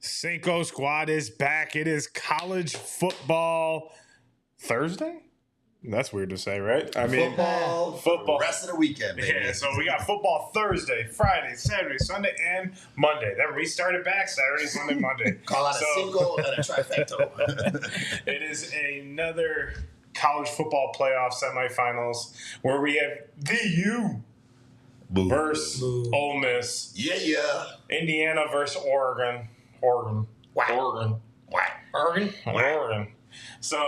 Cinco Squad is back. It is college football Thursday? That's weird to say, right? I mean, football. Rest of the weekend, baby. Yeah, so we got football Thursday, Friday, Saturday, Sunday, and Monday. Then we started back Saturday, Sunday, Monday. Call out a Cinco and a trifecta. It is another college football playoff semifinals where we have the U versus Ole Miss. Yeah. Indiana versus Oregon. Oregon. So,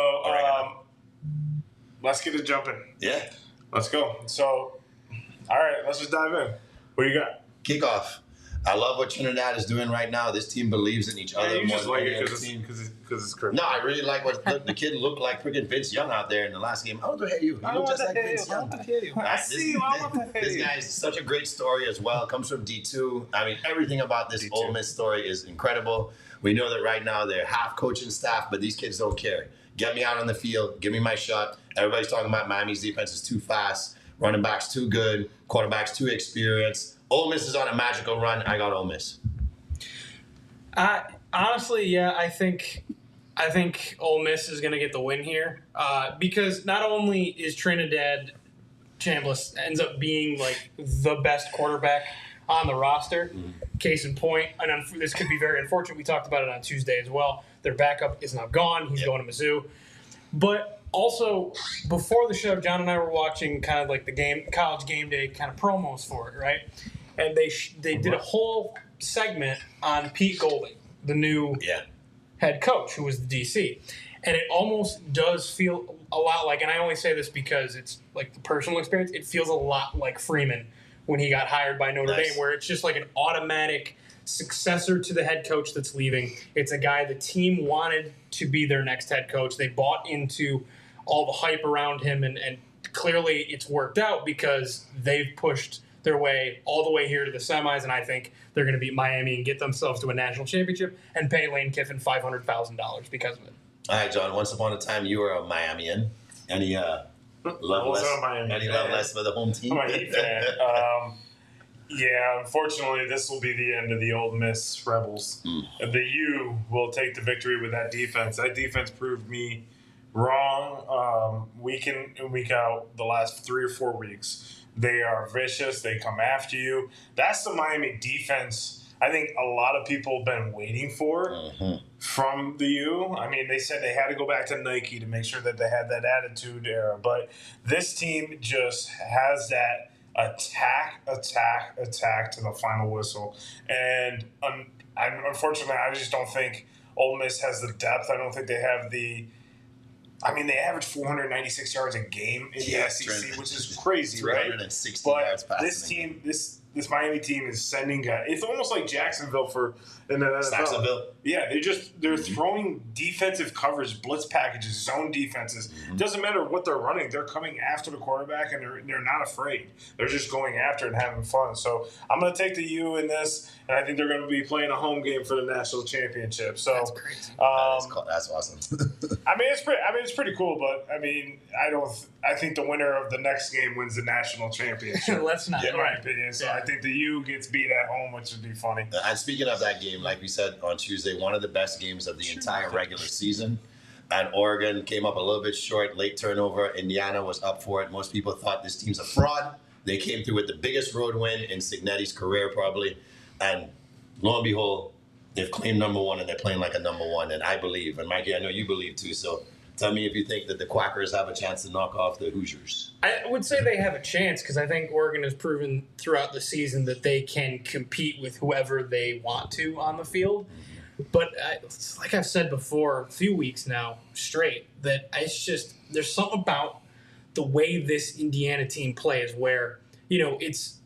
let's get it jumping. Yeah. Let's go. So, all right, let's just dive in. What do you got? Kickoff. I love what Trinidad is doing right now. This team believes in each other. You just like it because it's crazy. No, I really like what the kid looked like freaking Vince Young out there in the last game. I want to hear you. I want to hear you. I see you. I want to hear you. This guy is such a great story as well. Comes from D2. I mean, everything about this D2. Ole Miss story is incredible. We know that right now they're half coaching staff, but these kids don't care. Get me out on the field. Give me my shot. Everybody's talking about Miami's defense is too fast. Running back's too good. Quarterback's too experienced. Ole Miss is on a magical run. I got Ole Miss. Honestly, yeah, I think Ole Miss is going to get the win here because not only is Trinidad Chambliss ends up being like the best quarterback on the roster, case in point, and this could be very unfortunate. We talked about it on Tuesday as well. Their backup is now gone. He's going to Mizzou. But also, before the show, John and I were watching kind of like the college game day kind of promos for it, right? And they did a whole segment on Pete Golding, the new head coach, who was the DC. And it almost does feel a lot like, and I only say this because it's like the personal experience, it feels a lot like Freeman when he got hired by Notre Dame, where it's just like an automatic successor to the head coach that's leaving. It's a guy the team wanted to be their next head coach. They bought into all the hype around him, and clearly it's worked out because they've pushed their way all the way here to the semis, and I think they're going to beat Miami and get themselves to a national championship and pay Lane Kiffin $500,000 because of it. All right, John, once upon a time you were a Miamian. Any love less for the home team? I'm a Heat fan. Yeah, unfortunately, this will be the end of the Ole Miss Rebels. The U will take the victory with that defense. That defense proved me wrong week in and week out the last 3 or 4 weeks. They are vicious. They come after you. That's the Miami defense I think a lot of people have been waiting for from the U. I mean, they said they had to go back to Nike to make sure that they had that attitude era. But this team just has that attack to the final whistle. And unfortunately, I just don't think Ole Miss has the depth. I don't think they have the – I mean, they average 496 yards a game in the SEC, which is crazy, right? 360 yards passing. This Miami team is sending guys. It's almost like Jacksonville in the NFL. Jacksonville. Yeah, they're throwing defensive coverage, blitz packages, zone defenses. It doesn't matter what they're running. They're coming after the quarterback, and they're not afraid. They're just going after it and having fun. So I'm going to take the U in this, and I think they're going to be playing a home game for the national championship. So that's crazy. That's awesome. I mean, it's pretty cool, but I mean, I think the winner of the next game wins the national championship. Let's not. In my opinion, so I think the U gets beat at home, which would be funny. And speaking of that game, like we said on Tuesday, one of the best games of the entire regular season. And Oregon came up a little bit short, late turnover. Indiana was up for it. Most people thought this team's a fraud. They came through with the biggest road win in Cignetti's career, probably. And lo and behold, they've claimed number one, and they're playing like a number one. And I believe, and Mikey, I know you believe too. So tell me if you think that the Quackers have a chance to knock off the Hoosiers. I would say they have a chance because I think Oregon has proven throughout the season that they can compete with whoever they want to on the field. But like I've said before, a few weeks now straight, that it's just there's something about the way this Indiana team plays where, it's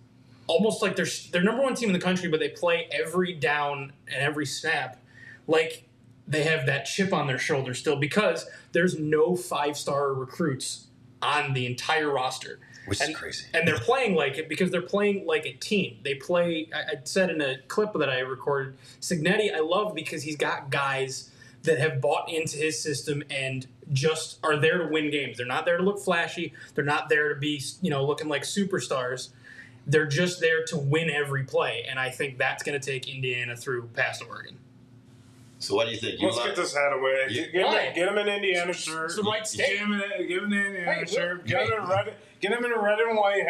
almost like they're number one team in the country, but they play every down and every snap like they have that chip on their shoulder still because there's no 5-star recruits on the entire roster. Which is crazy. And they're playing like it because they're playing like a team. They play, I said in a clip that I recorded, Cignetti I love because he's got guys that have bought into his system and just are there to win games. They're not there to look flashy. They're not there to be, looking like superstars. They're just there to win every play. And I think that's going to take Indiana through past Oregon. So what do you think? Let's get this hat away. Get him an Indiana shirt. It's the right state. Give him an Indiana shirt. Get him in a red and white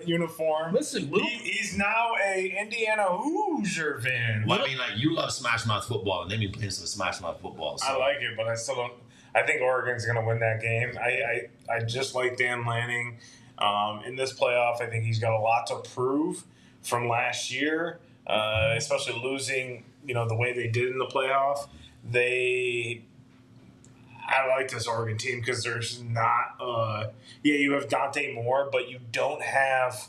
uniform. Listen, he's now a Indiana Hoosier fan. Well, I mean, like, you love Smash Mouth football, and they've been playing some Smash Mouth football. So. I like it, but I still don't. I think Oregon's going to win that game. I just like Dan Lanning. In this playoff, I think he's got a lot to prove from last year, especially losing, the way they did in the playoff. I like this Oregon team because there's not, you have Dante Moore, but you don't have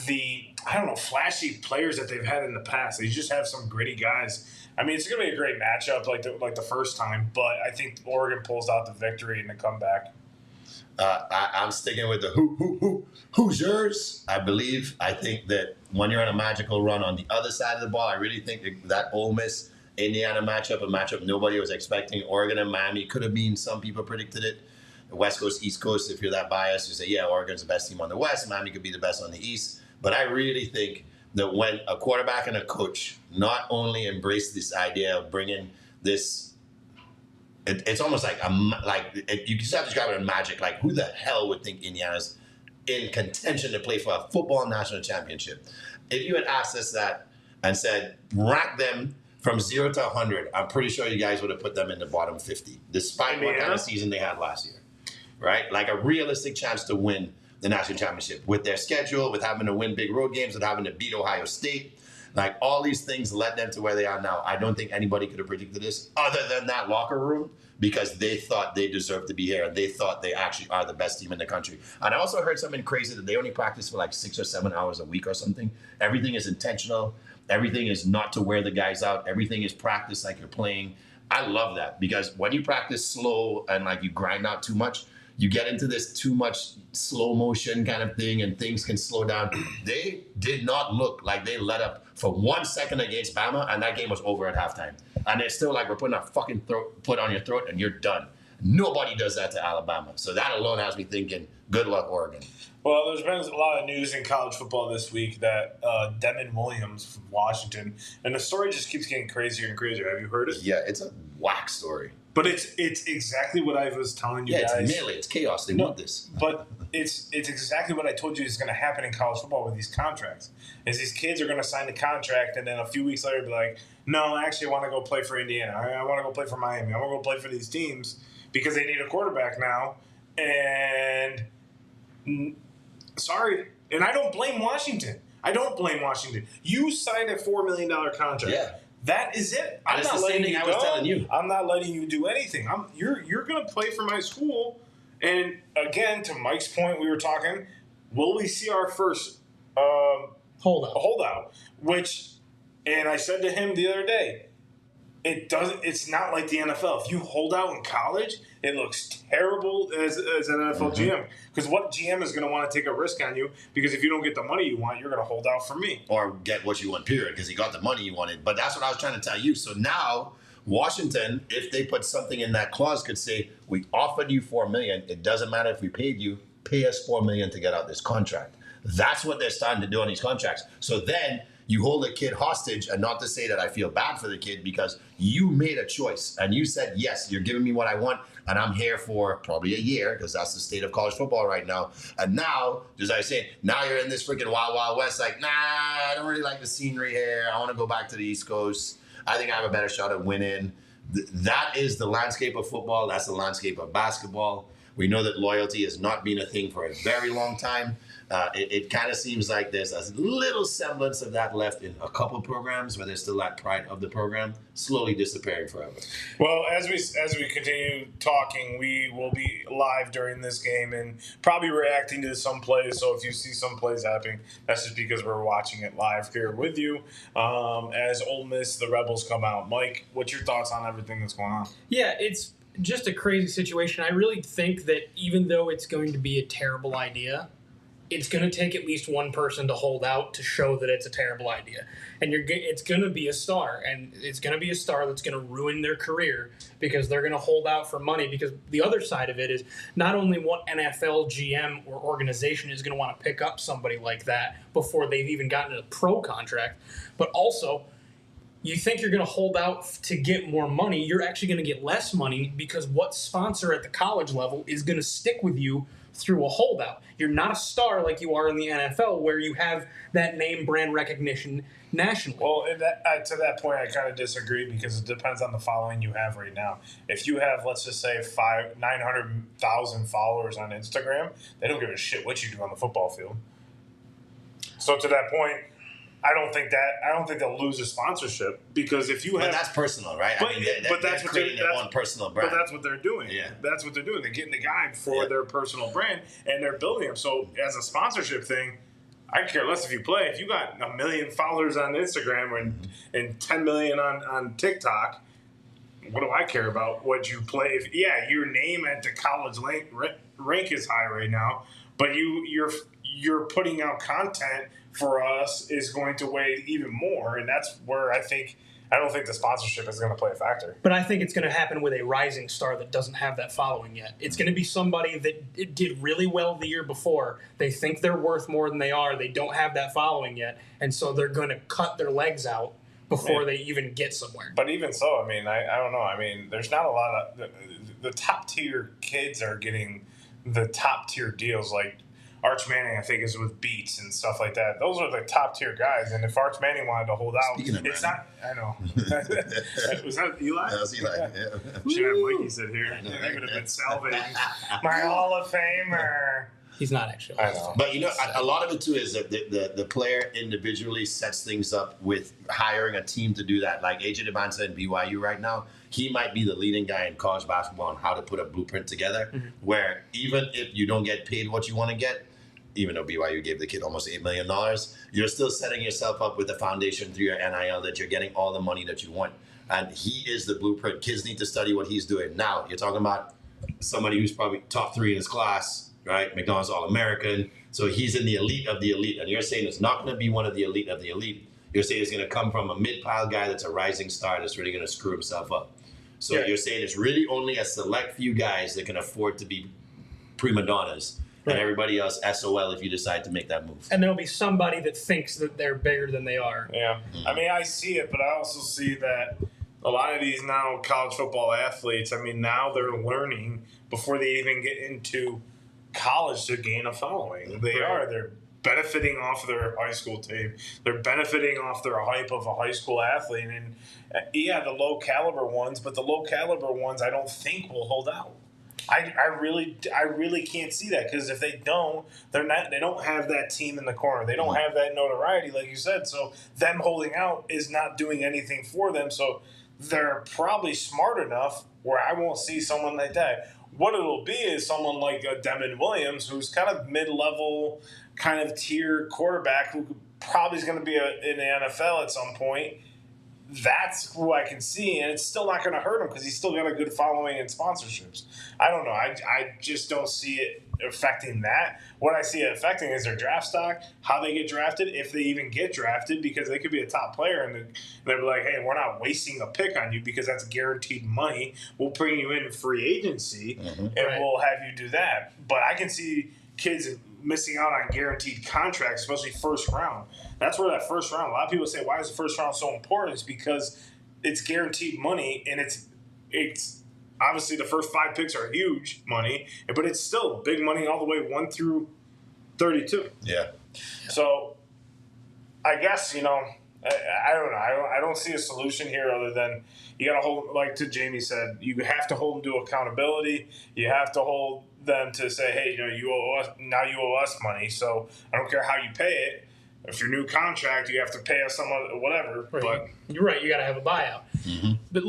the, flashy players that they've had in the past. They just have some gritty guys. I mean, it's going to be a great matchup like the first time, but I think Oregon pulls out the victory in the comeback. I'm sticking with the Hoosiers. I think that when you're on a magical run on the other side of the ball, I really think that Ole Miss Indiana matchup, a matchup nobody was expecting. Oregon and Miami could have been. Some people predicted it. The West Coast, East Coast. If you're that biased, you say, yeah, Oregon's the best team on the West. Miami could be the best on the East. But I really think that when a quarterback and a coach not only embrace this idea of bringing this, it's almost like you just have to describe it in magic. Like, who the hell would think Indiana's in contention to play for a football national championship? If you had asked us that and said, rank them from 0 to 100, I'm pretty sure you guys would have put them in the bottom 50, despite what kind of season they had last year, right? Like a realistic chance to win the national championship with their schedule, with having to win big road games, with having to beat Ohio State. Like, all these things led them to where they are now. I don't think anybody could have predicted this other than that locker room, because they thought they deserved to be here and they thought they actually are the best team in the country. And I also heard something crazy that they only practice for like 6 or 7 hours a week or something. Everything is intentional. Everything is not to wear the guys out. Everything is practice like you're playing. I love that, because when you practice slow and like you grind out too much, you get into this too much slow motion kind of thing and things can slow down. They did not look like they let up for 1 second against Bama, and that game was over at halftime. And they're still like, we're putting our fucking foot on your throat and you're done. Nobody does that to Alabama. So that alone has me thinking, good luck, Oregon. Well, there's been a lot of news in college football this week that Devin Williams from Washington, and the story just keeps getting crazier and crazier. Have you heard it? Yeah, it's a whack story. But it's exactly what I was telling you guys. Yeah, it's melee. It's chaos. They want this. But it's exactly what I told you is going to happen in college football with these contracts. Is these kids are going to sign the contract, and then a few weeks later be like, no, actually I want to go play for Indiana. I want to go play for Miami. I want to go play for these teams because they need a quarterback now. And sorry. And I don't blame Washington. You signed a $4 million contract. Yeah. That is it. I'm not letting you go. Telling you. I'm not letting you do anything. You're going to play for my school. And again, to Mike's point, we were talking, will we see our first holdout? And I said to him the other day, it's not like the NFL. If you hold out in college, it looks terrible as an NFL GM. Because what GM is going to want to take a risk on you? Because if you don't get the money you want, you're going to hold out for me. Or get what you want, period, because he got the money you wanted. But that's what I was trying to tell you. So now, Washington, if they put something in that clause, could say, we offered you $4 million. It doesn't matter if we paid you. Pay us $4 million to get out this contract. That's what they're starting to do on these contracts. So then you hold a kid hostage, and not to say that I feel bad for the kid, because you made a choice and you said, yes, you're giving me what I want, and I'm here for probably a year, because that's the state of college football right now. And now, just like I said, now you're in this freaking wild, wild west, like, nah, I don't really like the scenery here. I want to go back to the East Coast. I think I have a better shot at winning. That is the landscape of football. That's the landscape of basketball. We know that loyalty has not been a thing for a very long time. It kind of seems like there's a little semblance of that left in a couple programs, where there's still that pride of the program, slowly disappearing forever. Well, as we continue talking, we will be live during this game and probably reacting to some plays. So if you see some plays happening, that's just because we're watching it live here with you. As Ole Miss, the Rebels come out. Mike, what's your thoughts on everything that's going on? Yeah, it's just a crazy situation. I really think that even though it's going to be a terrible idea, it's going to take at least one person to hold out to show that it's a terrible idea. And it's going to be a star. And it's going to be a star that's going to ruin their career because they're going to hold out for money. Because the other side of it is not only what NFL GM or organization is going to want to pick up somebody like that before they've even gotten a pro contract, but also you think you're going to hold out to get more money, you're actually going to get less money because what sponsor at the college level is going to stick with you through a holdout? You're not a star like you are in the NFL where you have that name brand recognition nationally. Well, to that point, I kind of disagree because it depends on the following you have right now. If you have, let's just say, 900,000 followers on Instagram, they don't give a shit what you do on the football field. So to that point, I don't think they'll lose a sponsorship because if you have. But that's personal, right? But, that's what creating their own personal brand. But that's what they're doing. Yeah. That's what they're doing. They're getting the guy for their personal brand and they're building him. So as a sponsorship thing, I care less if you play. If you got 1 million followers on Instagram and 10 million on TikTok, what do I care about what you play? Your name at the college rank is high right now, but you're putting out content for us is going to weigh even more, and that's where I don't think the sponsorship is going to play a factor. But I think it's going to happen with a rising star that doesn't have that following yet. It's going to be somebody that did really well the year before. They think they're worth more than they are. They don't have that following yet, and so they're going to cut their legs out before they even get somewhere. But even so, I mean, I don't know. I mean, there's not a lot of the top tier kids are getting the top tier deals like Arch Manning, I think, is with Beats and stuff like that. Those are the top tier guys. And if Arch Manning wanted to hold out, it's not. I know. Was that Eli? That was Eli. Yeah. Should have Mikey sit here. He would have been salvating my Hall of Famer. He's not actually. I know. But a lot of it too is that the player individually sets things up with hiring a team to do that. Like AJ Devonta in BYU right now, he might be the leading guy in college basketball on how to put a blueprint together. Mm-hmm. Where even if you don't get paid what you want to get, even though BYU gave the kid almost $8 million, you're still setting yourself up with the foundation through your NIL that you're getting all the money that you want. And he is the blueprint. Kids need to study what he's doing. Now, you're talking about somebody who's probably top 3 in his class, right? McDonald's All-American. So he's in the elite of the elite. And you're saying it's not going to be one of the elite of the elite. You're saying it's going to come from a mid-pile guy that's a rising star that's really going to screw himself up. So you're saying it's really only a select few guys that can afford to be prima donnas. Right. And everybody else SOL if you decide to make that move. And there'll be somebody that thinks that they're bigger than they are. Yeah. Mm-hmm. I mean, I see it, but I also see that a lot of these now college football athletes, I mean, now they're learning before they even get into college to gain a following. They're benefiting off their high school tape. They're benefiting off their hype of a high school athlete. And, the low caliber ones, but the low caliber ones I don't think will hold out. I really can't see that because if they don't, they don't have that team in the corner. They don't have that notoriety, like you said. So them holding out is not doing anything for them. So they're probably smart enough where I won't see someone like that. What it'll be is someone like Demond Williams, who's kind of mid-level, kind of tier quarterback who probably is going to be in the NFL at some point. That's who I can see, and it's still not going to hurt him because he's still got a good following and sponsorships. I don't know. I just don't see it affecting that. What I see it affecting is their draft stock, how they get drafted, if they even get drafted, because they could be a top player, and they'll be like, hey, we're not wasting a pick on you because that's guaranteed money. We'll bring you in free agency, and we'll have you do that. But I can see kids missing out on guaranteed contracts, especially first round. That's where that first round, a lot of people say, why is the first round so important? It's because it's guaranteed money, and it's obviously the first 5 picks are huge money, but it's still big money all the way 1 through 32. Yeah. So I guess, I don't know. I don't see a solution here other than you got to hold, like to Jamie said, you have to hold them to accountability. You have to hold them to say, hey, you owe us money, so I don't care how you pay it. If your new contract, you have to pay us whatever. Right. But you're right, you got to have a buyout. Mm-hmm. But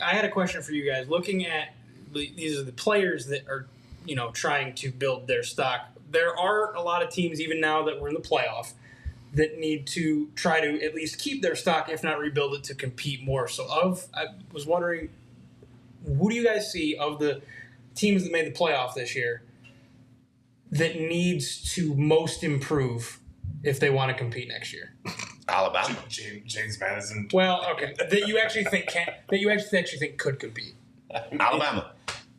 I had a question for you guys. Looking at these are the players that are, trying to build their stock. There are a lot of teams, even now that we're in the playoff, that need to try to at least keep their stock, if not rebuild it, to compete more. So I was wondering, who do you guys see of the teams that made the playoff this year that needs to most improve if they want to compete next year? Alabama. James Madison. Well, okay, that you actually think could compete. Alabama.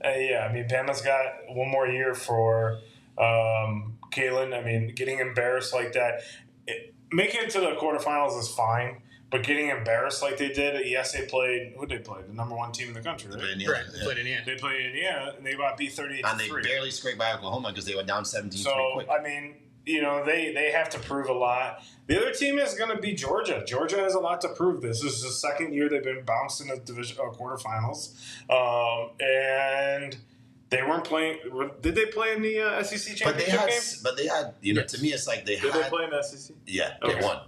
Yeah, I mean, Bama's got one more year for Kalen. I mean, getting embarrassed like that, making it to the quarterfinals is fine, But getting embarrassed like they did, yes, they played. Who did they play? The number 1 team in the country, right? They played Indiana. They played Indiana, and they got beat 38-3. And they barely scraped by Oklahoma because they were down 17-3 quick. I mean, they have to prove a lot. The other team is going to be Georgia. Georgia has a lot to prove. This is the second year they've been bounced in the division quarterfinals, and they weren't playing. Did they play in the SEC championship game? But they had. To me, it's like they Did had. they play in the SEC? Yeah, Okay. they won.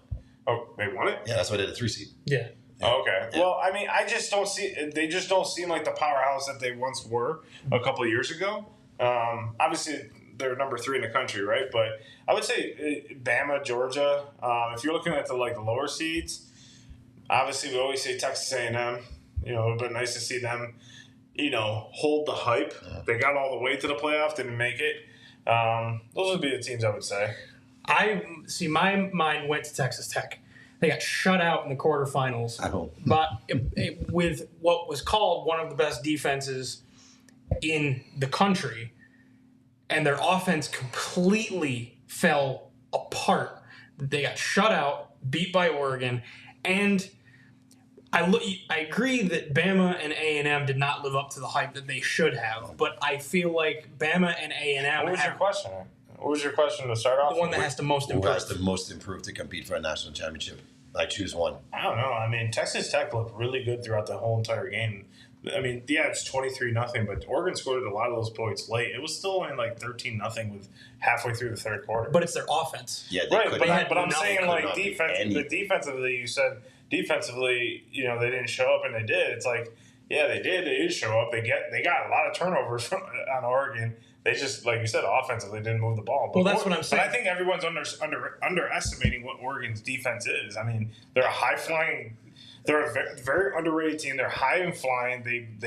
Oh, they won it? Yeah, that's why they did the 3 seed. Yeah. Okay. Yeah. Well, I mean, I just don't see. They just don't seem like the powerhouse that they once were a couple of years ago. Obviously, they're number 3 in the country, right? But I would say Bama, Georgia. If you're looking at the lower seeds, obviously we always say Texas A&M. It would be nice to see them, hold the hype. They got all the way to the playoff, didn't make it. Those would be the teams I would say. My mind went to Texas Tech. They got shut out in the quarterfinals. At home. But with what was called one of the best defenses in the country, and their offense completely fell apart. They got shut out, beat by Oregon, and I agree that Bama and A&M did not live up to the hype that they should have, but I feel like Bama and A&M What was your question? What was your question to start off? the one that has the most Who has improved. the most improved to compete for a national championship? Like, choose one. I don't know. I mean, Texas Tech looked really good throughout the whole entire game. I mean, yeah, it's 23-0, but Oregon scored a lot of those points late. It was still only like 13-0 with halfway through the third quarter. But it's their offense. Yeah, they Right, could. but I'm saying like do defensively, you said defensively, they didn't show up, and they did. It's like, yeah, they did. They did show up. They got a lot of turnovers on Oregon. They just, like you said, offensively didn't move the ball. But Well, that's what I'm saying. But I think everyone's underestimating what Oregon's defense is. I mean, they're a high flying. They're a very, very underrated team. They're high and flying.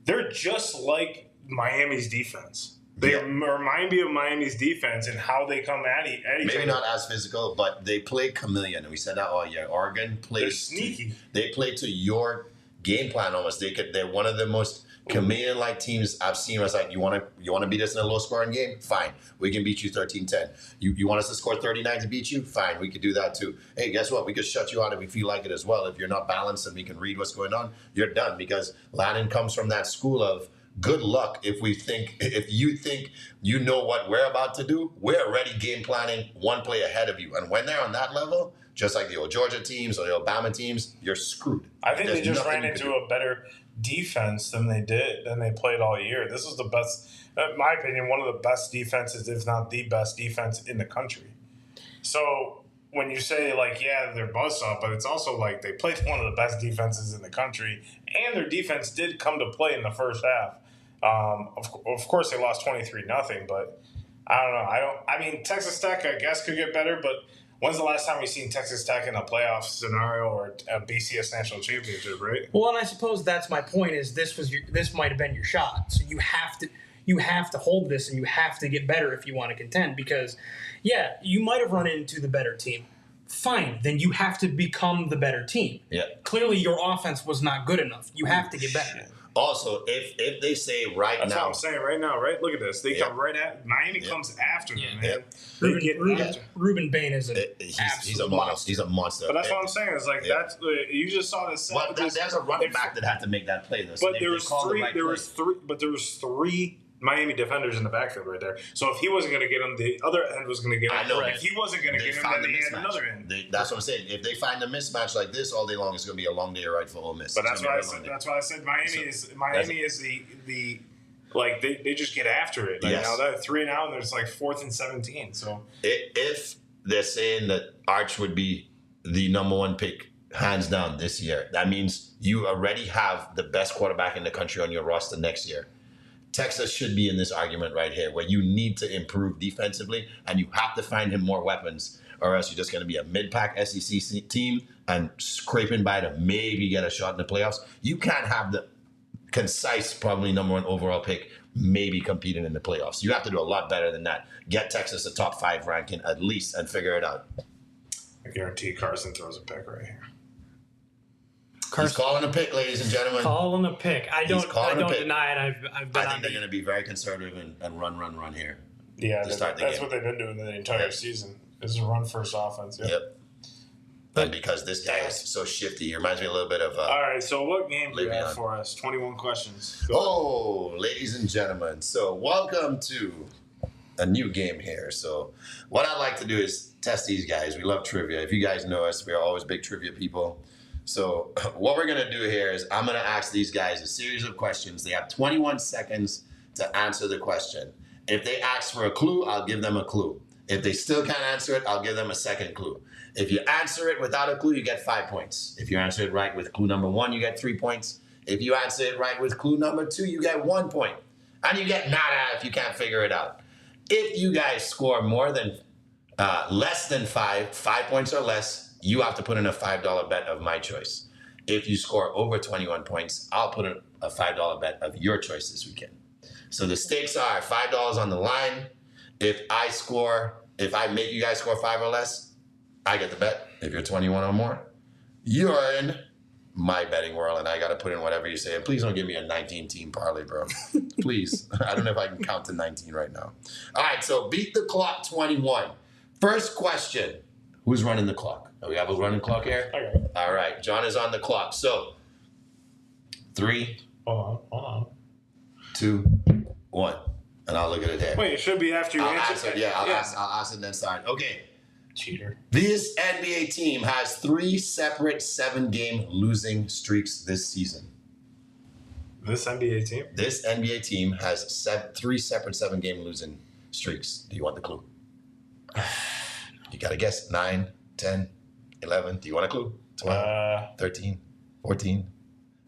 They're just like Miami's defense. They remind me of Miami's defense and how they come at each other. Maybe not as physical, but they play chameleon, and we said that all year. Oregon plays. They're sneaky. They play to your game plan almost. They're one of the most chameleon-like teams I've seen. Was like, you want to beat us in a low-scoring game? Fine, we can beat you 13-10. You want us to score 39 to beat you? Fine, we could do that too. Hey, guess what? We could shut you out if we feel like it as well. If you're not balanced and we can read what's going on, you're done. Because Lannon comes from that school of good luck. If you think you know what we're about to do, we're already game planning one play ahead of you. And when they're on that level, just like the old Georgia teams or the Alabama teams, you're screwed. I think There's they just nothing ran you can into do. a better defense than they played all year. This was the best, in my opinion, one of the best defenses, if not the best defense in the country. So when you say like, yeah, they're buzzsaw, but it's also like they played one of the best defenses in the country, and their defense did come to play in the first half. Of course, they lost 23-0, but I don't know. I mean, Texas Tech, I guess, could get better, but when's the last time we've seen Texas Tech in a playoff scenario or a BCS national championship, right? Well, and I suppose that's my point. Is this might have been your shot? So you have to hold this, and you have to get better if you want to contend. Because, yeah, you might have run into the better team. Fine, then you have to become the better team. Yeah. Clearly, your offense was not good enough. You have to get better. Also, if they say That's now, what I'm saying right now, right? Look at this. They come right at Miami comes after them, man. They get after. Ruben Bain is he's a monster. He's a monster. But that's what I'm saying. It's like that's you just saw this. Well, there's a running back that had to make that play, though. So But there was three Miami defenders in the backfield right there. So if he wasn't going to get him, the other end was going to get him. I know. If he wasn't going to get him, then they had another end. That's what I'm saying. If they find a mismatch like this all day long, it's going to be a long day ride for Ole Miss. But that's why I said Miami is the like they just get after it. Like now that 3 and out, and there's like 4th and 17. So if they're saying that Arch would be the number 1 pick, hands down this year, that means you already have the best quarterback in the country on your roster next year. Texas should be in this argument right here where you need to improve defensively and you have to find him more weapons, or else you're just going to be a mid-pack SEC team and scraping by to maybe get a shot in the playoffs. You can't have the concise, probably number 1 overall pick, maybe competing in the playoffs. You have to do a lot better than that. Get Texas a top 5 ranking at least and figure it out. I guarantee Carson throws a pick right here. He's calling a pick, ladies and gentlemen. Calling a pick. I don't deny it. I've been I think they're going to be very conservative and run here. Yeah, to start the that's game. what they've been doing the entire season. Is a run first offense. Yep. And because this guy is so shifty, he reminds me a little bit of. All right, so what game do you have Le'Veon. for us? 21 questions. Oh, ladies and gentlemen. So, welcome to a new game here. So, what I'd like to do is test these guys. We love trivia. If you guys know us, we're always big trivia people. So, what we're going to do here is I'm going to ask these guys a series of questions. They have 21 seconds to answer the question. If they ask for a clue, I'll give them a clue. If they still can't answer it, I'll give them a second clue. If you answer it without a clue, you get 5 points. If you answer it right with clue number 1, you get 3 points. If you answer it right with clue number 2, you get 1 point. And you get nada if you can't figure it out. If you guys score less than 5 points or less, you have to put in a $5 bet of my choice. If you score over 21 points, I'll put in a $5 bet of your choice this weekend. So the stakes are $5 on the line. If I make you guys score 5 or less, I get the bet. If you're 21 or more, you're in my betting world, and I got to put in whatever you say. And please don't give me a 19-team parlay, bro. Please. I don't know if I can count to 19 right now. All right, so beat the clock 21. First question. Who's running the clock? Do we have a running clock here? Okay. All right, John is on the clock. So 3, Hold on. 2, 1. And I'll look at it here. Wait, it should be after you I'll answer. answer. Yeah, I'll ask it and then start. Okay. Cheater. This NBA team has 3 separate 7-game losing streaks this season. This NBA team? This NBA team has 3 separate 7-game losing streaks. Do you want the clue? You got to guess. 9, 10, 11. Do you want a clue? 12, 13, 14.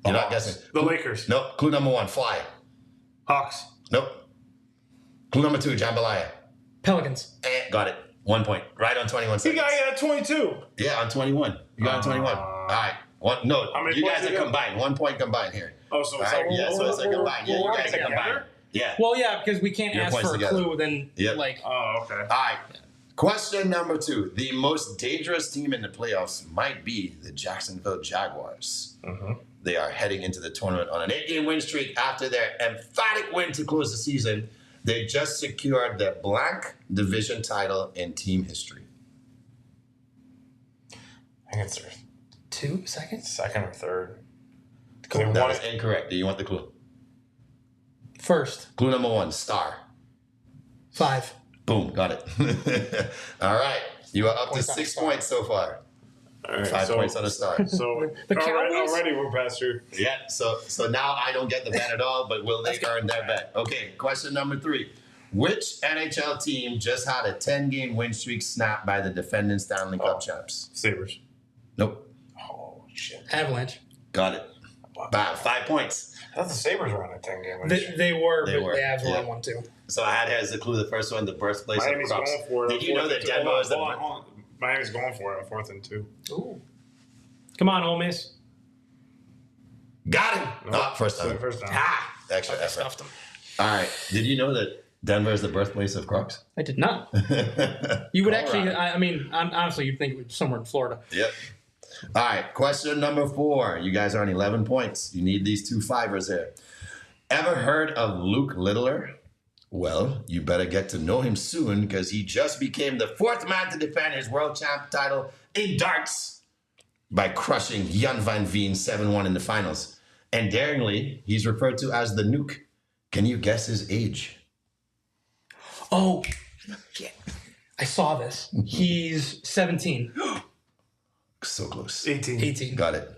You're not guessing. The Lakers. Nope. Clue number 1, Fly. Hawks. Nope. Clue number 2, Jambalaya. Pelicans. Got it. 1 point. Right on 21 You seconds. got it at 22. Yeah, on 21. You got on 21. All right. No, How many you points guys you are got? combined. 1 point combined here. Oh, so All it's right, like, yeah, so it's like combined. Yeah, you guys are combined. Yeah. Well, yeah, because we can't Your ask points for a together. clue, then, Yep. Oh, okay. All right. Question number 2. The most dangerous team in the playoffs might be the Jacksonville Jaguars. Mm-hmm. They are heading into the tournament on an 8-game win streak after their emphatic win to close the season. They just secured the blank division title in team history. Answer. 2 seconds? Second or third. That was incorrect. Do you want the clue? First. Clue number 1, Star. 5. Boom, got it. All right. You are up to 6 points so far. All right, 5 points on a star. So The Cowboys? already we're past here. Yeah, so now I don't get the bet at all, but will they earn their bet? Okay, question number 3. Which NHL team just had a 10-game win streak snapped by the defending Stanley Cup champs? Sabres. Nope. Oh, shit. Avalanche. Got it. Bam, 5 points. I thought the Sabres were on a 10-game win. They were, They but were, the Avs were yeah. on one too. So I had as the clue the first one, the birthplace Miami's of crops. going for it. Did you know that Denver was the... Hold on. Miami's going for it on 4th and 2. Ooh. Come on, Ole Miss. Got him! Nope. First time. First time. Ah! Extra I effort. stuffed him. All right. Did you know that Denver is the birthplace of Crocs? I did not. You would actually, Colorado. I mean, honestly, you'd think it was somewhere in Florida. Yep. All right, question number 4. You guys are on 11 points. You need these 2 fivers here. Ever heard of Luke Littler? Well, you better get to know him soon because he just became the 4th man to defend his world champ title in darts by crushing Jan van Veen 7-1 in the finals. And daringly, he's referred to as the Nuke. Can you guess his age? Oh, shit. I saw this. He's 17. So close. 18. 18. Got it.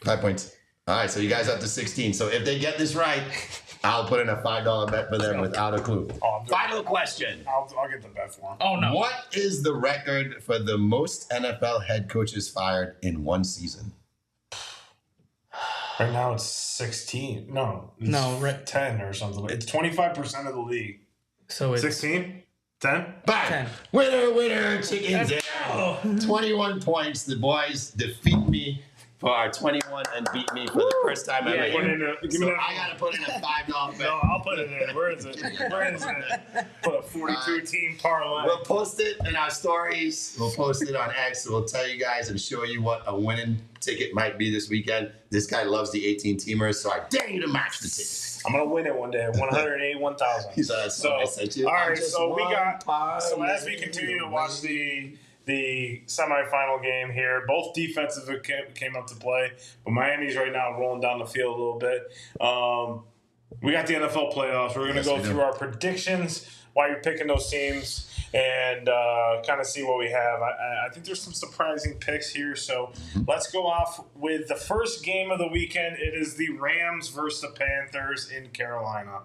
5 points. All right, so you guys up to 16. So if they get this right, I'll put in a $5 bet for them without a clue. Oh, Final question. I'll get the bet for him. Oh, no. What is the record for the most NFL head coaches fired in one season? Right now it's 16. No. It's No, right. 10 or something. It's 25% of the league. So it's 16? 10? Bang! 10. Winner, chicken dinner. 21 points. The boys defeat me for our 21 and beat me for the first time ever. Put in a, give me So that. I got to put in a $5 bet. No, I'll put it in. Where is it? Where is it? Put a 42-team parlay. We'll post it in our stories. We'll post it on X. We'll tell you guys and show you what a winning ticket might be this weekend. This guy loves the 18-teamers, so I dare you to match the ticket. I'm gonna win it one day. 181,000. He said, So, I sent you. all I'm right. just So we one got. So parlay as we continue to watch the the semifinal game here. Both defenses came up to play, but Miami's right now rolling down the field a little bit. We got the NFL playoffs. We're going to go through our predictions while you're picking those teams and kind of see what we have. I think there's some surprising picks here, so let's go off with the first game of the weekend. It is the Rams versus the Panthers in Carolina.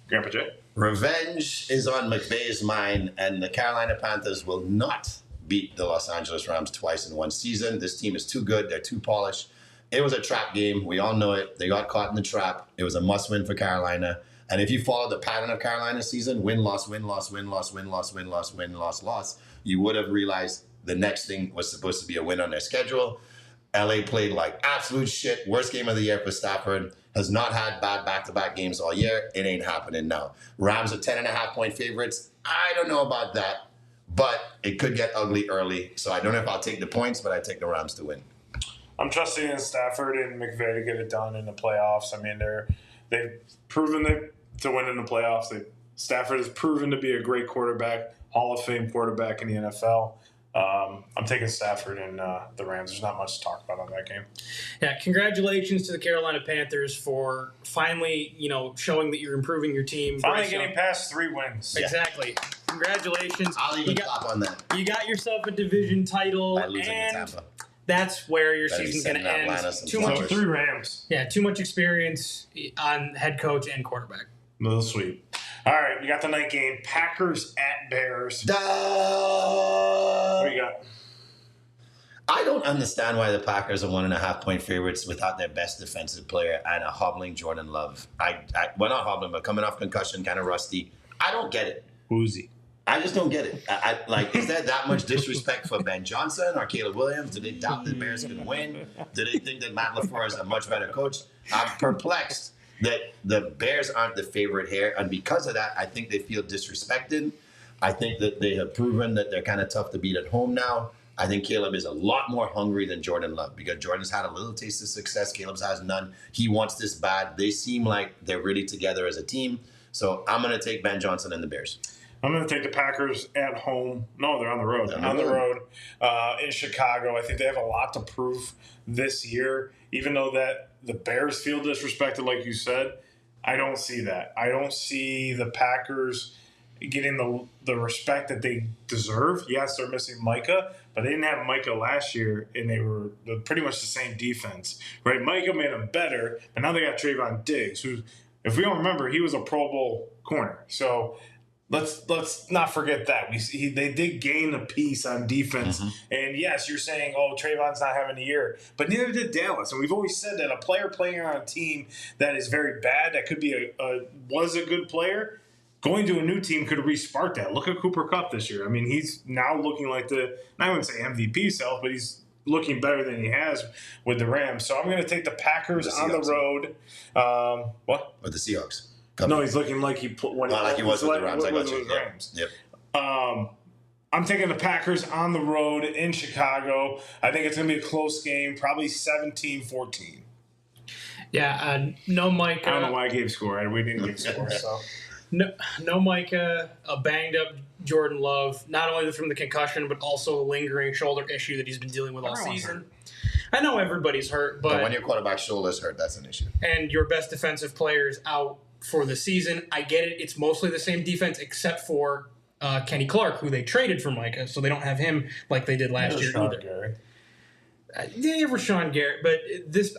Grandpa Jay? Revenge is on McVay's mind, and the Carolina Panthers will not beat the Los Angeles Rams twice in one season. This team is too good. They're too polished. It was a trap game. We all know it. They got caught in the trap. It was a must-win for Carolina. And if you follow the pattern of Carolina's season, win-loss, win-loss, win-loss, win-loss, win-loss, win-loss, loss, you would have realized the next thing was supposed to be a win on their schedule. LA played like absolute shit. Worst game of the year for Stafford. Has not had bad back-to-back games all year. It ain't happening now. Rams are 10.5-point favorites. I don't know about that, but it could get ugly early. So I don't know if I'll take the points, but I take the Rams to win. I'm trusting in Stafford and McVay to get it done in the playoffs. I mean, they've proven to win in the playoffs. Stafford has proven to be a great quarterback, Hall of Fame quarterback in the NFL. I'm taking Stafford and the Rams. There's not much to talk about on that game. Yeah, congratulations to the Carolina Panthers for finally, showing that you're improving your team. Finally getting past 3 wins. Exactly. Yeah. Congratulations. I'll even clap on that. You got yourself a division title. By losing to Tampa. That's where your season's going to end. Three Rams. Yeah, too much experience on head coach and quarterback. A little sweet. All right, we got the night game. Packers at Bears. What do you got? I don't understand why the Packers are 1.5-point favorites without their best defensive player and a hobbling Jordan Love. Well, not hobbling, but coming off concussion, kind of rusty. I don't get it. Woozy. I just don't get it. Is there that much disrespect for Ben Johnson or Caleb Williams? Do they doubt the Bears can win? Do they think that Matt LaFleur is a much better coach? I'm perplexed that the Bears aren't the favorite here. And because of that, I think they feel disrespected. I think that they have proven that they're kind of tough to beat at home now. I think Caleb is a lot more hungry than Jordan Love because Jordan's had a little taste of success. Caleb's has none. He wants this bad. They seem like they're really together as a team. So I'm going to take Ben Johnson and the Bears. I'm going to take the Packers at home. No, they're on the road. On the road in Chicago. I think they have a lot to prove this year. Even though that the Bears feel disrespected, like you said, I don't see that. I don't see the Packers getting the respect that they deserve. Yes, they're missing Micah, but they didn't have Micah last year, and they were pretty much the same defense. Right? Micah made them better, but now they got Trayvon Diggs, who, if we don't remember, he was a Pro Bowl corner. So Let's not forget that they did gain a piece on defense, and yes, you're saying, Trayvon's not having a year, but neither did Dallas. And we've always said that a player playing on a team that is very bad, that could be was a good player, going to a new team could re-spark that. Look at Cooper Kupp this year. I mean, he's now looking like I wouldn't say MVP self, but he's looking better than he has with the Rams. So I'm going to take the Packers on the road. What? With the Seahawks. No, he's looking like he was with the Rams. I got you. Rams. Yep. I'm taking the Packers on the road in Chicago. I think it's going to be a close game, probably 17-14. Yeah, no Micah. I don't know why I gave score. We didn't give score. So. No Micah, a banged-up Jordan Love, not only from the concussion, but also a lingering shoulder issue that he's been dealing with all season. I know everybody's hurt, but when your quarterback's shoulder's hurt, that's an issue. And your best defensive player's out for the season. I get it. It's mostly the same defense except for Kenny Clark, who they traded for Micah, so they don't have him like they did last year either. They have Rashawn Garrett, but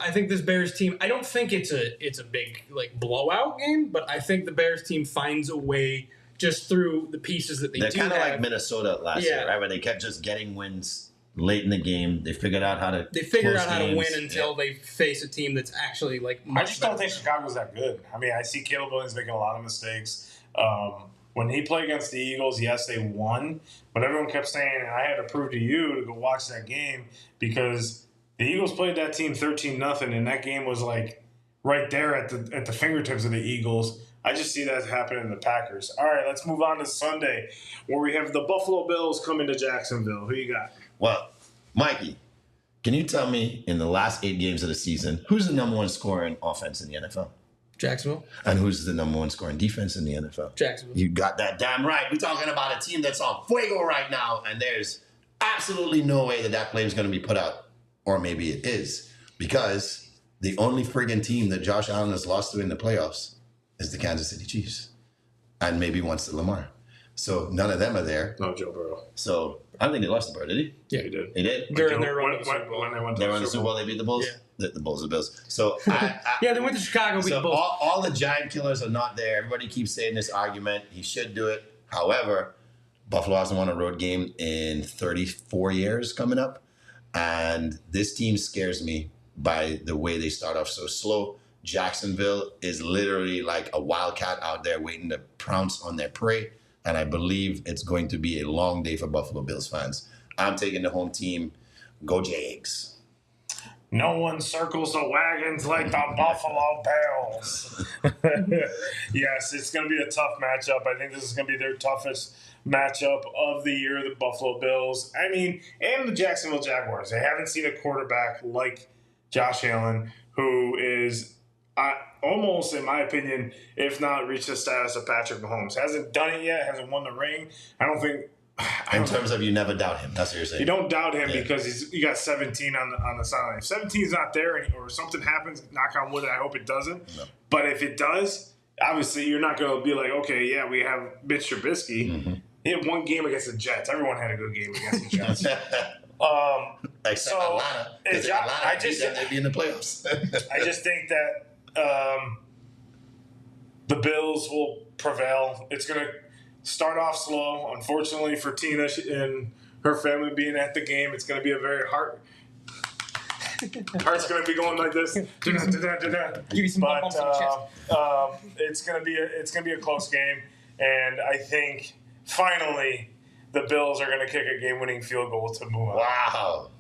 I think this Bears team, I don't think it's a big blowout game, but I think the Bears team finds a way just through the pieces that They're kind of like Minnesota last year, right? Where they kept just getting wins late in the game. They figured out how to win until they face a team that's actually I just don't think Chicago's that good. I mean, I see Caleb Williams making a lot of mistakes. When he played against the Eagles, yes, they won, but everyone kept saying, and I had to prove to you to go watch that game because the Eagles played that team 13-0, and that game was right there at the fingertips of the Eagles. I just see that happening in the Packers. All right, let's move on to Sunday, where we have the Buffalo Bills coming to Jacksonville. Who you got? Well, Mikey, can you tell me in the last 8 games of the season, who's the number one scorer in offense in the NFL? Jacksonville. And who's the number one scoring defense in the NFL? Jacksonville. You got that damn right. We're talking about a team that's on fuego right now, and there's absolutely no way that plane is going to be put out, or maybe it is, because the only friggin' team that Josh Allen has lost to in the playoffs is the Kansas City Chiefs, and maybe once to Lamar. So none of them are there. No, Joe Burrow. So I don't think they lost the Burrow, did he? Yeah, he did. He did? During their run when they went to They won the Super Bowl, they beat the Bulls? Yeah. The Bulls, the Bills. So Yeah, they went to Chicago, beat the so Bulls. all the giant killers are not there. Everybody keeps saying this argument. He should do it. However, Buffalo hasn't won a road game in 34 years coming up. And this team scares me by the way they start off so slow. Jacksonville is literally like a wildcat out there waiting to pounce on their prey. And I believe it's going to be a long day for Buffalo Bills fans. I'm taking the home team. Go Jags. No one circles the wagons like the Buffalo Bills. Yes, it's going to be a tough matchup. I think this is going to be their toughest matchup of the year, the Buffalo Bills. I mean, and the Jacksonville Jaguars. They haven't seen a quarterback like Josh Allen, who is almost, in my opinion, if not reached the status of Patrick Mahomes. Hasn't done it yet, hasn't won the ring. I don't think... In terms of you never doubt him. That's what you're saying. You don't doubt him because he got 17 on the sideline. If 17 is not there or something happens, knock on wood, I hope it doesn't. No. But if it does, obviously you're not going to be like, okay, yeah, we have Mitch Trubisky. Mm-hmm. He had one game against the Jets. Everyone had a good game against the Jets. Except Atlanta. They'd be in the playoffs. I just think that the Bills will prevail. It's going to start off slow. Unfortunately for Tina and her family being at the game, it's going to be a very heart's going to be going like this. Give you some bumps on the chest. It's going to be a close game, and I think finally the Bills are going to kick a game-winning field goal to move on. Wow,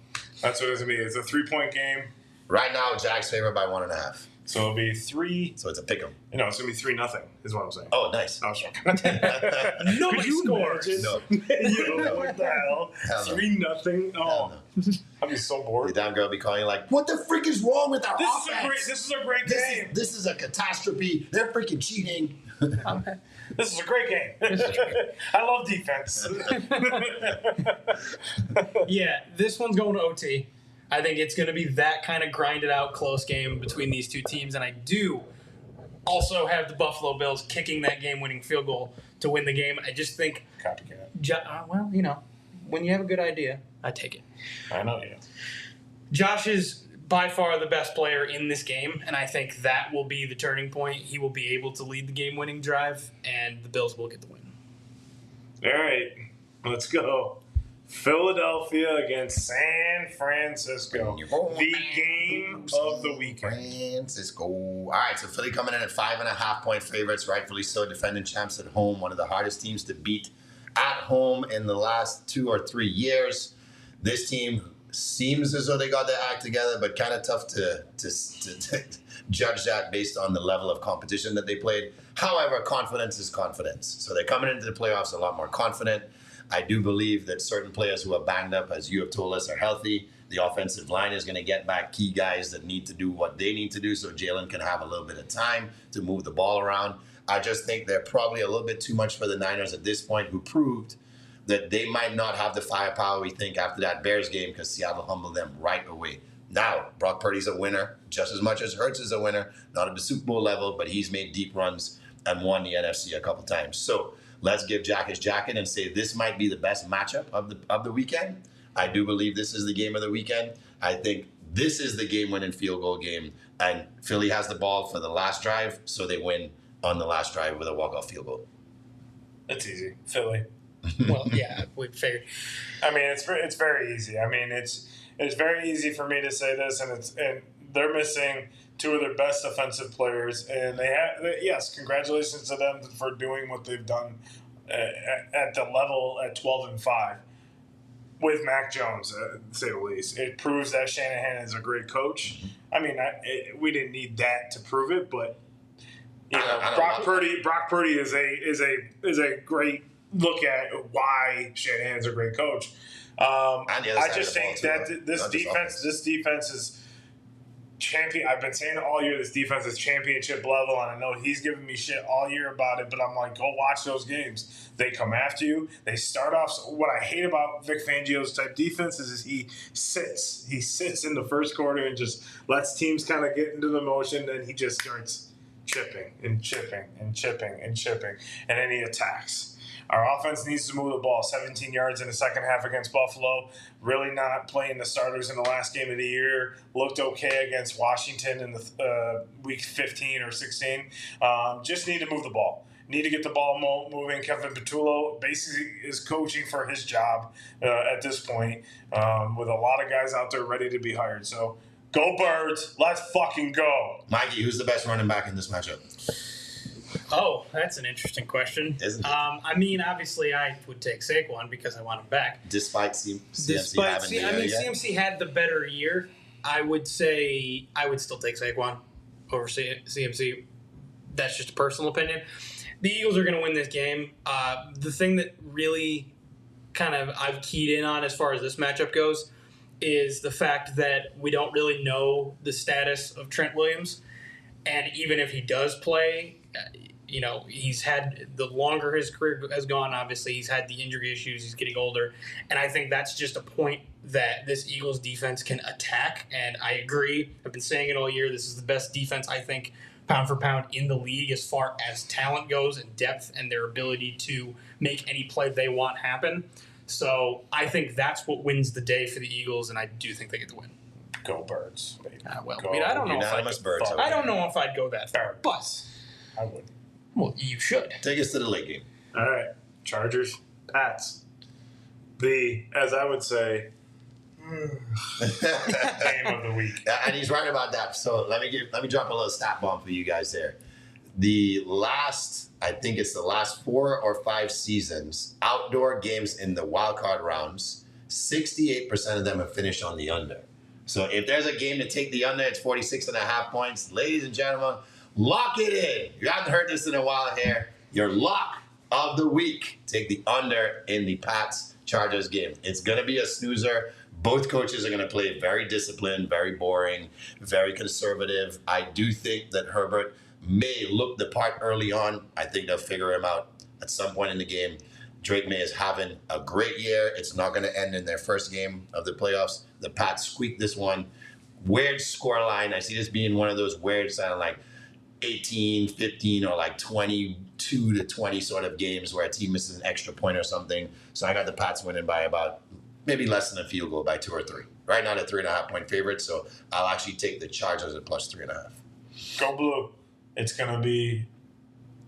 that's what it's going to be. It's a 3-point game. Right now, Jack's favored by 1.5. So it'll be 3. So it's a pick 'em. No, it's gonna be 3-0. Is what I'm saying. Oh, nice. I was joking. Nobody scores. No. What the hell? 3-0. Oh, I'd be so bored. The damn girl be calling you like, "What the freak is wrong with our offense? This is a great game. This is a catastrophe. They're freaking cheating." This is a great game. I love defense. Yeah, this one's going to OT. I think it's going to be that kind of grinded out close game between these two teams, and I do also have the Buffalo Bills kicking that game-winning field goal to win the game. I just think, copycat. Well, you know, when you have a good idea, I take it. I know you. Josh is by far the best player in this game, and I think that will be the turning point. He will be able to lead the game-winning drive, and the Bills will get the win. All right, let's go. Philadelphia against San Francisco. The game of the weekend. Francisco. All right, so Philly coming in at 5.5-point favorites, rightfully so, defending champs at home, one of the hardest teams to beat at home in the last 2 or 3 years. This team seems as though they got their act together, but kind of tough to judge that based on the level of competition that they played. However, confidence is confidence. So they're coming into the playoffs a lot more confident. I do believe that certain players who are banged up, as you have told us, are healthy. The offensive line is going to get back key guys that need to do what they need to do so Jalen can have a little bit of time to move the ball around. I just think they're probably a little bit too much for the Niners at this point, who proved that they might not have the firepower we think after that Bears game because Seattle humbled them right away. Now, Brock Purdy's a winner just as much as Hurts is a winner, not at the Super Bowl level, but he's made deep runs and won the NFC a couple times. So let's give Jack his jacket and say this might be the best matchup of the weekend. I do believe this is the game of the weekend. I think this is the game-winning field goal game, and Philly has the ball for the last drive, so they win on the last drive with a walk-off field goal. That's easy. Philly. Well, yeah, we figured. I mean, it's very easy. I mean, it's very easy for me to say this, and they're missing two of their best offensive players, and yes, congratulations to them for doing what they've done at the level at 12-5 with Mac Jones, to say the least. It proves that Shanahan is a great coach. I mean, we didn't need that to prove it, but you know, Brock Purdy is a great look at why Shanahan's a great coach. I just think that this defense I've been saying all year this defense is championship level, and I know he's giving me shit all year about it, but I'm like, go watch those games. They come after you. They start off. So what I hate about Vic Fangio's type defense is he sits. He sits in the first quarter and just lets teams kind of get into the motion, and he just starts chipping and chipping and chipping and chipping, and then he attacks. Our offense needs to move the ball 17 yards in the second half against Buffalo. Really not playing the starters in the last game of the year. Looked okay against Washington in the week 15 or 16. Just need to move the ball. Need to get the ball moving. Kevin Patullo basically is coaching for his job at this point with a lot of guys out there ready to be hired. So go Birds. Let's fucking go. Mikey, who's the best running back in this matchup? Oh, that's an interesting question. Isn't it? I mean, obviously, I would take Saquon because I want him back. Despite CMC having the year. CMC had the better year. I would say I would still take Saquon over CMC. That's just a personal opinion. The Eagles are going to win this game. The thing that really kind of I've keyed in on as far as this matchup goes is the fact that we don't really know the status of Trent Williams. And even if he does play, he's had the longer his career has gone, obviously he's had the injury issues, he's getting older. And I think that's just a point that this Eagles defense can attack. And I agree. I've been saying it all year. This is the best defense, I think, pound for pound in the league as far as talent goes and depth and their ability to make any play they want happen. So I think that's what wins the day for the Eagles, and I do think they get the win. Go Birds, baby. I don't know if I'd go that far, but I would. Well, you should. Take us to the late game. All right, Chargers, Pats. As I would say, game of the week. And he's right about that. So let me drop a little stat bomb for you guys there. I think it's the last 4 or 5 seasons, outdoor games in the wild card rounds, 68% of them have finished on the under. So if there's a game to take the under, it's 46.5 points. Ladies and gentlemen, lock it in. You haven't heard this in a while here. Your lock of the week. Take the under in the Pats-Chargers game. It's going to be a snoozer. Both coaches are going to play very disciplined, very boring, very conservative. I do think that Herbert may look the part early on. I think they'll figure him out at some point in the game. Drake May is having a great year. It's not going to end in their first game of the playoffs. The Pats squeaked this one. Weird scoreline. I see this being one of those weird sounding like 18, 15, or like 22 to 20 sort of games where a team misses an extra point or something. So I got the Pats winning by about maybe less than a field goal by 2 or 3. Right now, they're 3.5 point favorite. So I'll actually take the Chargers at plus 3.5. Go Blue. It's going to be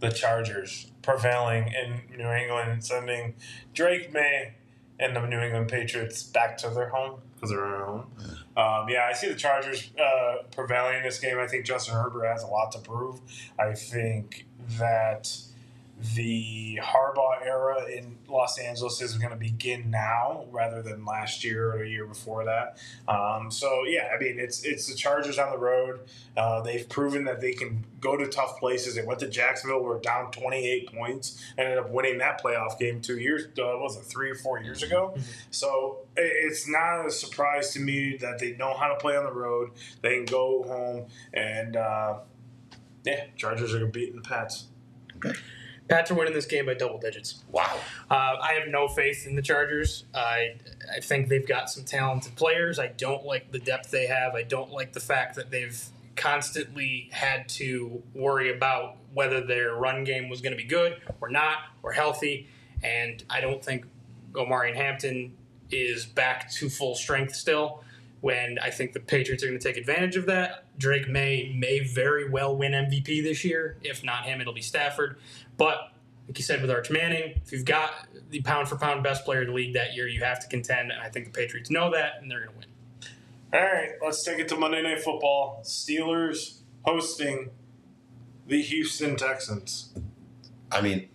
the Chargers prevailing in New England and sending Drake May and the New England Patriots back to their home because they're at home. I see the Chargers prevailing in this game. I think Justin Herbert has a lot to prove. I think that the Harbaugh era in Los Angeles is going to begin now rather than last year or a year before that. It's the Chargers on the road. They've proven that they can go to tough places. They went to Jacksonville, were down 28 points, ended up winning that playoff game 2 years, 3 or 4 years ago? So it's not a surprise to me that they know how to play on the road. They can go home and, Chargers are beating the Pats. Okay. Pats are winning this game by double digits. Wow. I have no faith in the Chargers. I think they've got some talented players. I don't like the depth they have. I don't like the fact that they've constantly had to worry about whether their run game was going to be good or not or healthy. And I don't think Omarion Hampton is back to full strength still. When I think the Patriots are going to take advantage of that. Drake may very well win MVP this year. If not him, it'll be Stafford. But, like you said with Arch Manning, if you've got the pound-for-pound best player in the league that year, you have to contend. And I think the Patriots know that, and they're going to win. All right, let's take it to Monday Night Football. Steelers hosting the Houston Texans. I mean,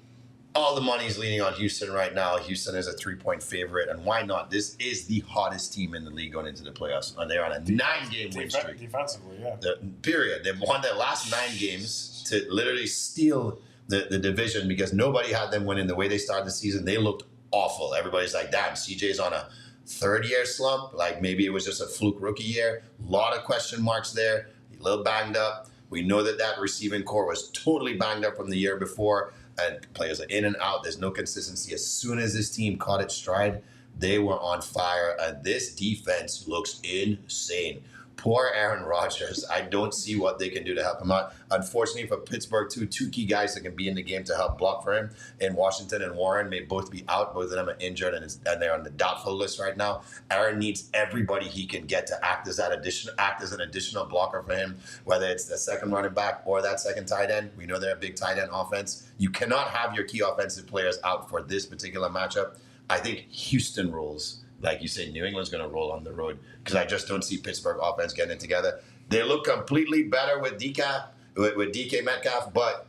all the money's leaning on Houston right now. Houston is a 3-point favorite, and why not? This is the hottest team in the league going into the playoffs. And they're on a 9-game win streak. Defensively, yeah. Period. They've won their last 9 games to literally steal the division because nobody had them winning the way they started the season. They looked awful. Everybody's like, damn, CJ's on a third-year slump. Like maybe it was just a fluke rookie year. A lot of question marks there. A little banged up. We know that receiving core was totally banged up from the year before, and players are in and out. There's no consistency. As soon as this team caught its stride, they were on fire, and this defense looks insane. Poor Aaron Rodgers. I don't see what they can do to help him out. Unfortunately for Pittsburgh, two key guys that can be in the game to help block for him in Washington and Warren may both be out. Both of them are injured, and they're on the doubtful list right now. Aaron needs everybody he can get to act as an additional blocker for him, whether it's the second running back or that second tight end. We know they're a big tight end offense. You cannot have your key offensive players out for this particular matchup. I think Houston rolls. Like you say, New England's going to roll on the road because I just don't see Pittsburgh offense getting it together. They look completely better with DK Metcalf, but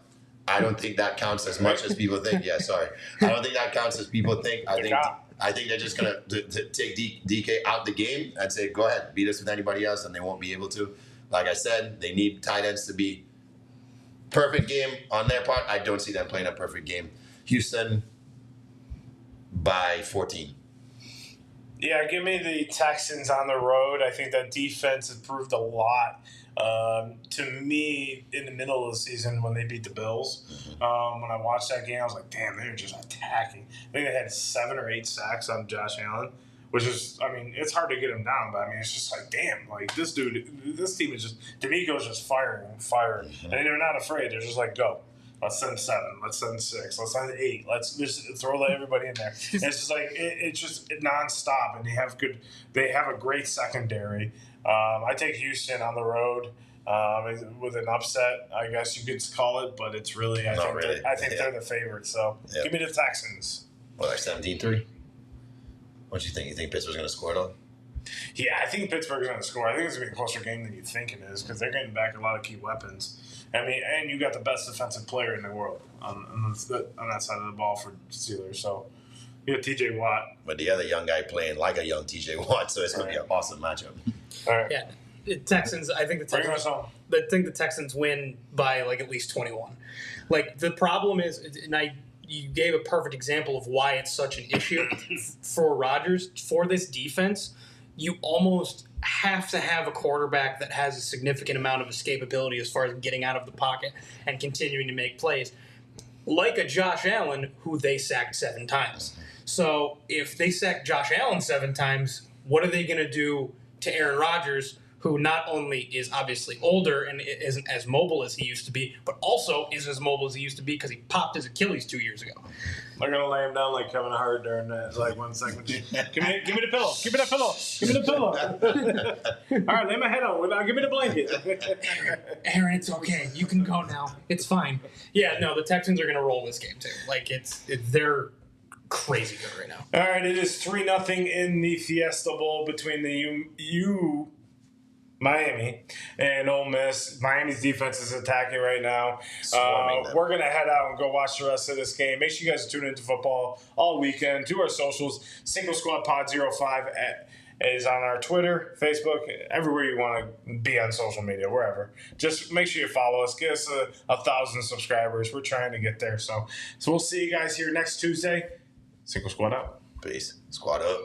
I don't think that counts as much as people think. Yeah, sorry. I don't think that counts as people think. I think they're just going to take DK out the game and say, go ahead, beat us with anybody else, and they won't be able to. Like I said, they need tight ends to be perfect game on their part. I don't see them playing a perfect game. Houston by 14. Yeah, give me the Texans on the road. I think that defense improved a lot. To me, in the middle of the season when they beat the Bills, when I watched that game, I was like, damn, they were just attacking. I think they had 7 or 8 sacks on Josh Allen, which is, I mean, it's hard to get him down, but I mean, it's just like, damn, like this team is just, D'Amico's just firing. And they're not afraid. They're just like, go. Let's send 7. Let's send 6. Let's send 8. Let's just throw everybody in there. And it's just like it's just nonstop, and they have a great secondary. I take Houston on the road with an upset, I guess you could call it, but it's really I think they're the favorite. So give me the Texans. Well, they're 17-3. What do you think? You think Pittsburgh's going to score it all? Yeah, I think Pittsburgh's going to score. I think it's going to be a closer game than you think it is because they're getting back a lot of key weapons. I mean, and you got the best defensive player in the world on that side of the ball for Steelers. So you got TJ Watt. But the other young guy playing like a young TJ Watt, so it's going to be an awesome matchup. All right. Yeah, the Texans. I think the Texans win by like at least 21. Like the problem is, and you gave a perfect example of why it's such an issue for Rodgers for this defense. You almost have to have a quarterback that has a significant amount of escapability as far as getting out of the pocket and continuing to make plays. Like a Josh Allen, who they sacked 7 times. So if they sack Josh Allen 7 times, what are they going to do to Aaron Rodgers, who not only is obviously older and isn't as mobile as he used to be, but also is as mobile as he used to be because he popped his Achilles 2 years ago. They're going to lay him down like Kevin Hart during that, like 1 second. Give me the pillow. Give me that pillow. Give me the pillow. All right, lay my head on. Give me the blanket. Aaron, it's okay. You can go now. It's fine. Yeah, no, the Texans are going to roll this game too. Like they're crazy good right now. All right, it is 3-0 in the Fiesta Bowl between the Miami and Ole Miss. Miami's defense is attacking right now. We're going to head out and go watch the rest of this game. Make sure you guys tune into football all weekend. To our socials, Single Squad Pod 05 is on our Twitter, Facebook, everywhere you want to be on social media, wherever. Just make sure you follow us. Get us 1,000 subscribers. We're trying to get there. So we'll see you guys here next Tuesday. Single Squad out. Peace. Squad up.